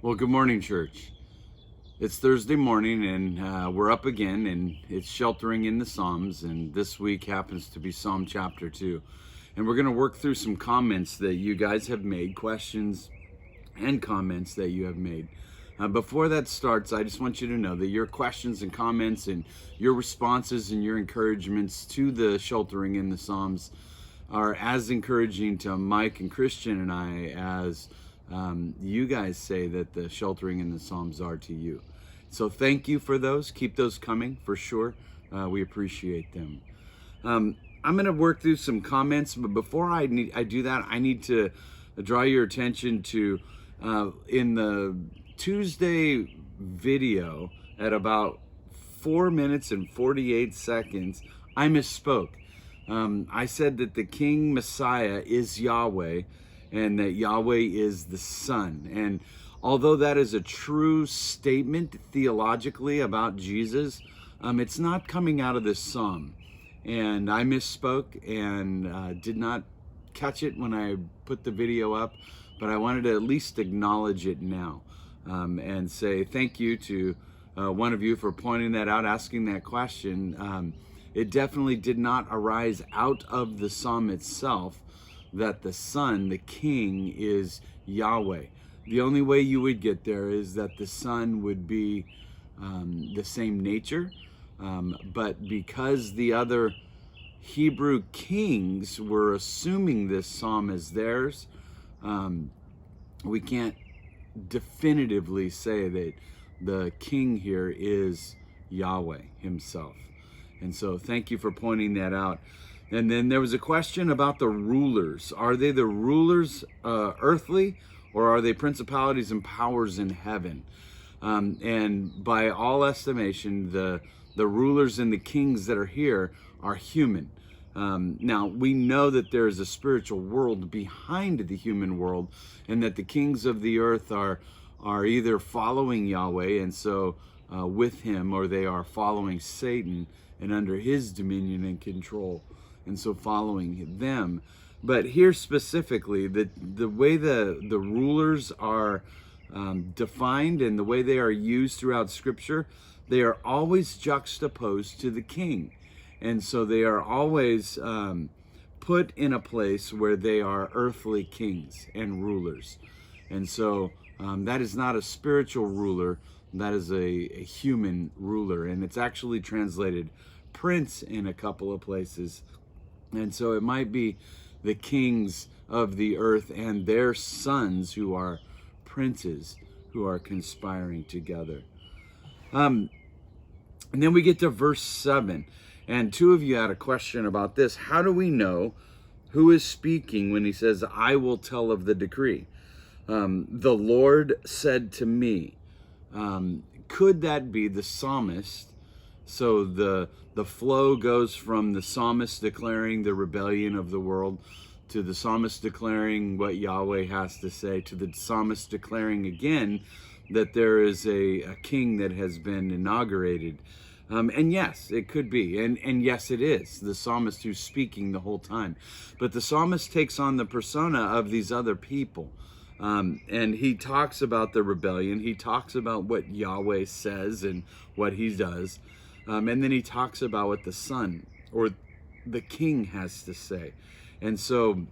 Well, good morning, church. It's Thursday morning, and we're up again, and it's sheltering in the Psalms, and this week happens to be Psalm chapter 2. And we're going to work through some comments that you guys have made, questions and comments that you have made. Before that starts, I just want you to know that your questions and comments and your responses and your encouragements to the sheltering in the Psalms are as encouraging to Mike and Christian and I as you guys say that the sheltering in the Psalms are to you. So thank you for those. Keep those coming for sure. We appreciate them. I'm going to work through some comments, but before I do that, I need to draw your attention to in the Tuesday video at about 4 minutes and 48 seconds, I misspoke. I said that the King Messiah is Yahweh and that Yahweh is the Son. And although that is a true statement theologically about Jesus, it's not coming out of this psalm. And I misspoke and did not catch it when I put the video up, but I wanted to at least acknowledge it now and say thank you to one of you for pointing that out, asking that question. It definitely did not arise out of the psalm itself that the Son, the King, is Yahweh. The only way you would get there is that the Son would be the same nature, but because the other Hebrew kings were assuming this psalm as theirs, we can't definitively say that the King here is Yahweh himself. And so thank you for pointing that out. And then there was a question about the rulers. Are they the rulers earthly, or are they principalities and powers in heaven? And by all estimation, the rulers and the kings that are here are human. Now, we know that there is a spiritual world behind the human world, and that the kings of the earth are either following Yahweh, and so with him, or they are following Satan and under his dominion and control, and so following them. But here specifically, the way the rulers are defined and the way they are used throughout Scripture, they are always juxtaposed to the king. And so they are always put in a place where they are earthly kings and rulers. And so that is not a spiritual ruler, that is a human ruler. And it's actually translated prince in a couple of places. And so it might be the kings of the earth and their sons who are princes who are conspiring together. And then we get to verse 7. And two of you had a question about this. How do we know who is speaking when he says, I will tell of the decree? The Lord said to me. Could that be the psalmist? So the flow goes from the psalmist declaring the rebellion of the world to the psalmist declaring what Yahweh has to say, to the psalmist declaring again that there is a king that has been inaugurated. And yes, it could be. And yes, it is the psalmist who's speaking the whole time. But the psalmist takes on the persona of these other people. And he talks about the rebellion. He talks about what Yahweh says and what he does. And then he talks about what the son or the king has to say. And so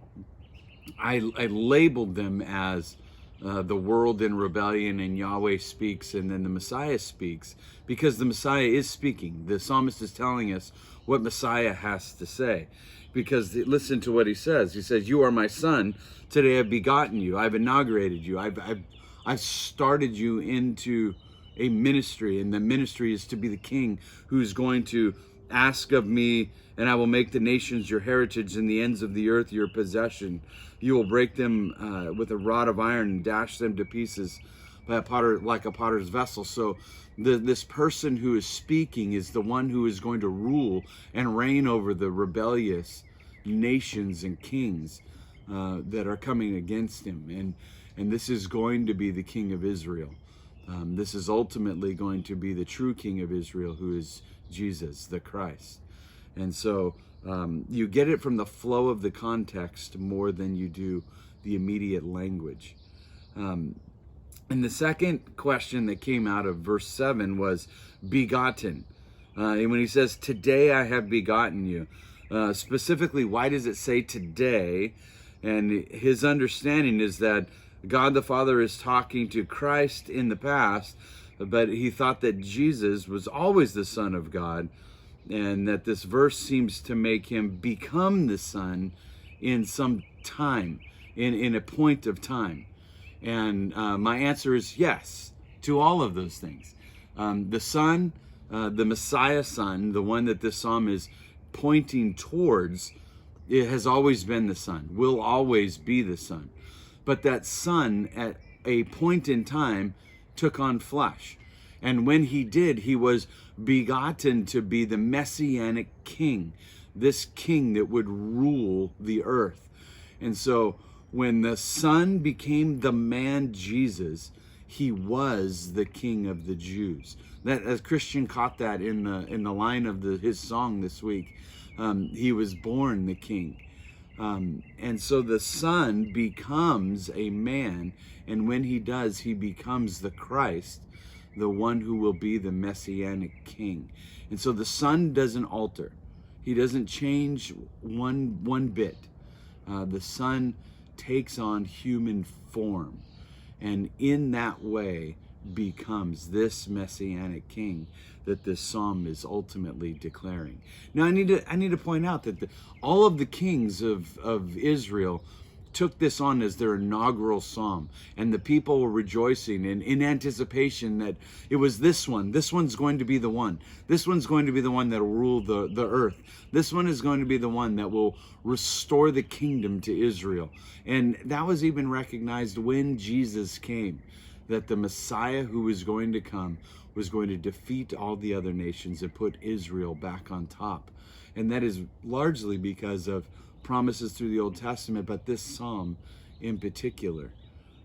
I labeled them as the world in rebellion, and Yahweh speaks, and then the Messiah speaks, because the Messiah is speaking. The psalmist is telling us what Messiah has to say, because listen to what he says. He says, you are my son. Today I've begotten you. I've inaugurated you. I've started you into a ministry, and the ministry is to be the king who's going to ask of me, and I will make the nations your heritage and the ends of the earth your possession. You will break them with a rod of iron and dash them to pieces by a potter, like a potter's vessel. So this person who is speaking is the one who is going to rule and reign over the rebellious nations and kings that are coming against him. And this is going to be the King of Israel. This is ultimately going to be the true King of Israel, who is Jesus, the Christ. And so you get it from the flow of the context more than you do the immediate language. And the second question that came out of verse 7 was begotten. And when he says, today I have begotten you, specifically, why does it say today? And his understanding is that God the Father is talking to Christ in the past, but he thought that Jesus was always the Son of God, and that this verse seems to make him become the Son in some time, in a point of time. And my answer is yes to all of those things. The Son, the Messiah Son, the one that this psalm is pointing towards, it has always been the Son, will always be the Son. But that Son, at a point in time, took on flesh. And when he did, he was begotten to be the Messianic King, this King that would rule the earth. And so when the Son became the man Jesus, he was the King of the Jews. That, as Christian caught that in the line of his song this week, he was born the King. And so the Son becomes a man, and when he does, he becomes the Christ, the one who will be the Messianic King. And so the Son doesn't alter. He doesn't change one bit. The Son takes on human form, and in that way becomes this Messianic King that this psalm is ultimately declaring. Now I need to point out that all of the kings of Israel took this on as their inaugural psalm, and the people were rejoicing in anticipation that it was this one's going to be the one. This one's going to be the one that will rule the earth. This one is going to be the one that will restore the kingdom to Israel. And that was even recognized when Jesus came, that the Messiah who was going to come was going to defeat all the other nations and put Israel back on top. And that is largely because of promises through the Old Testament, but this psalm in particular.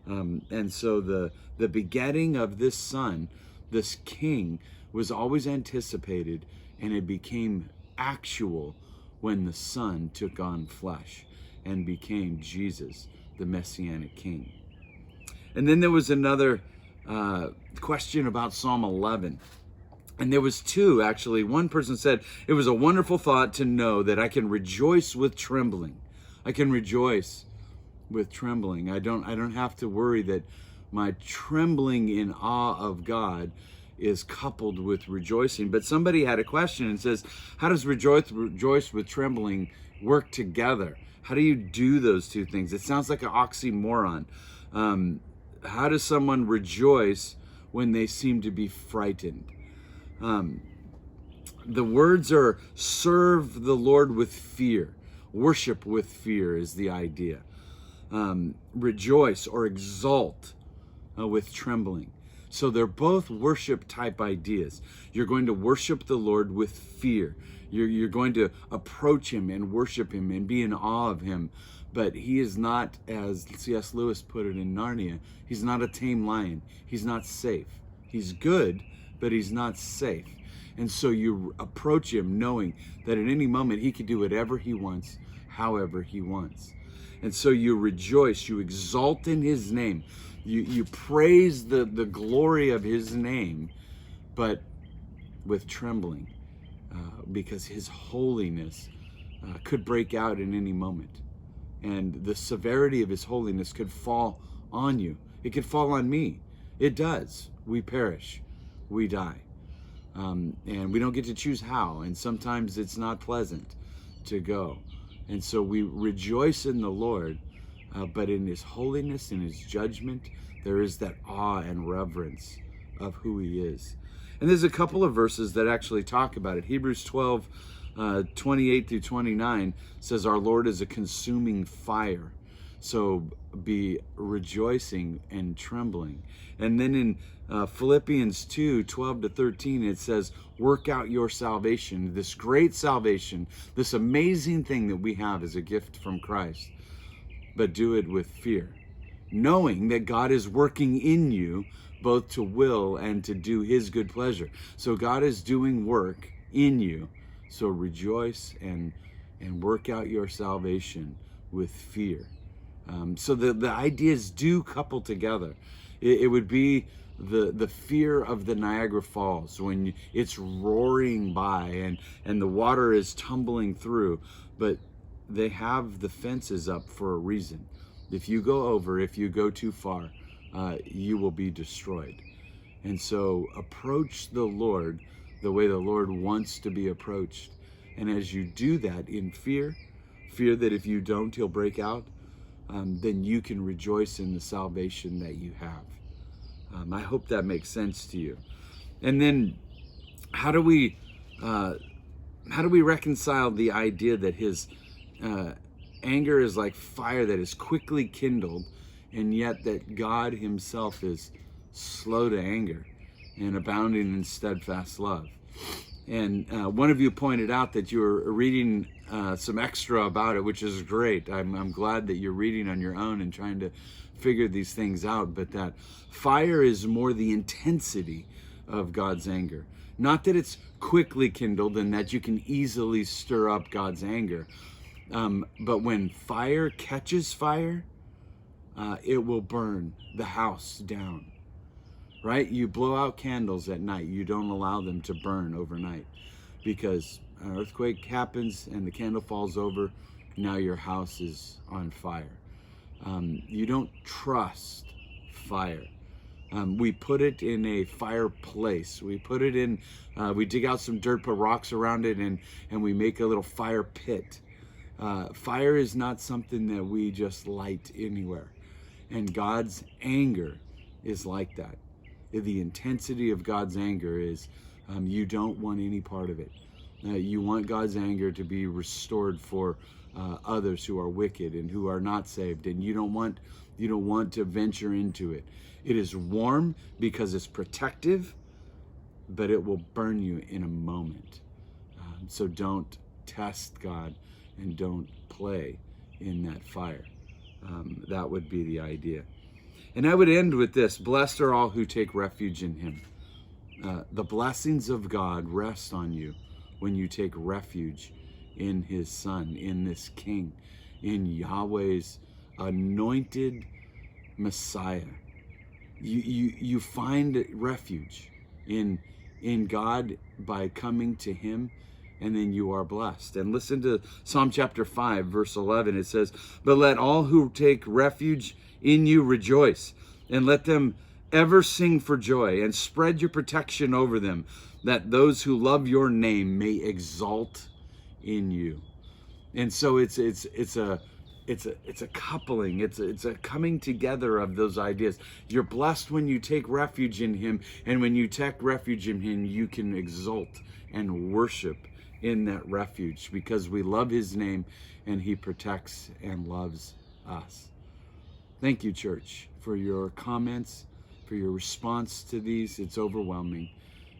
And so the begetting of this Son, this King, was always anticipated, and it became actual when the Son took on flesh and became Jesus, the Messianic King. And then there was another question about Psalm 11. And there was two, actually. One person said, it was a wonderful thought to know that I can rejoice with trembling. I can rejoice with trembling. I don't have to worry that my trembling in awe of God is coupled with rejoicing. But somebody had a question and says, how does rejoice with trembling work together? How do you do those two things? It sounds like an oxymoron. How does someone rejoice when they seem to be frightened? The words are serve the Lord with fear. Worship with fear is the idea. Rejoice or exalt with trembling. So they're both worship type ideas. You're going to worship the Lord with fear. You're going to approach him and worship him and be in awe of him. But he is not, as C.S. Lewis put it in Narnia, he's not a tame lion. He's not safe. He's good, but he's not safe. And so you approach him knowing that at any moment he can do whatever he wants, however he wants. And so you rejoice, you exalt in his name. You praise the glory of his name, but with trembling, because his holiness could break out in any moment. And the severity of his holiness could fall on you. It could fall on me. It does. We perish. We die. And we don't get to choose how. And sometimes it's not pleasant to go. And so we rejoice in the Lord, but in his holiness, in his judgment, there is that awe and reverence of who he is. And there's a couple of verses that actually talk about it. Hebrews 12, 28 through 29 says our Lord is a consuming fire. So be rejoicing and trembling. And then in Philippians 2, 12 to 13, it says, work out your salvation, this great salvation, this amazing thing that we have as a gift from Christ, but do it with fear, knowing that God is working in you both to will and to do his good pleasure. So God is doing work in you. So rejoice and work out your salvation with fear. So the ideas do couple together. It would be the fear of the Niagara Falls when it's roaring by and the water is tumbling through, but they have the fences up for a reason. If you go over, if you go too far, you will be destroyed. And so approach the Lord the way the Lord wants to be approached. And as you do that in fear that if you don't, he'll break out, then you can rejoice in the salvation that you have. I hope that makes sense to you. And then how do we reconcile the idea that his anger is like fire that is quickly kindled, and yet that God himself is slow to anger and abounding in steadfast love? And one of you pointed out that you were reading some extra about it, which is great. I'm glad that you're reading on your own and trying to figure these things out, but that fire is more the intensity of God's anger. Not that it's quickly kindled and that you can easily stir up God's anger, but when fire catches fire, it will burn the house down. Right? You blow out candles at night. You don't allow them to burn overnight, because an earthquake happens and the candle falls over. Now your house is on fire. You don't trust fire. We put it in a fireplace. We put it in, we dig out some dirt, put rocks around it, and we make a little fire pit. Fire is not something that we just light anywhere. And God's anger is like that. The intensity of God's anger is you don't want any part of it. You want God's anger to be restored for others who are wicked and who are not saved, and you don't want to venture into it. It is warm because it's protective, but it will burn you in a moment. So don't test God and don't play in that fire. That would be the idea. And I would end with this: blessed are all who take refuge in him. The blessings of God rest on you when you take refuge in his Son, in this King, in Yahweh's anointed Messiah. You find refuge in God by coming to him, and then you are blessed. And listen to Psalm chapter 5, verse 11. It says, "But let all who take refuge in you rejoice, and let them ever sing for joy, and spread your protection over them, that those who love your name may exalt in you." And so it's a coupling, it's a coming together of those ideas. You're blessed when you take refuge in him, and when you take refuge in him, you can exult and worship in that refuge, because we love his name and he protects and loves us. Thank you, church, for your comments, for your response to these. It's overwhelming,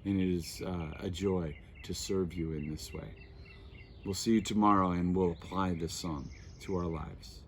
and it is a joy to serve you in this way. We'll see you tomorrow, and we'll apply this song to our lives.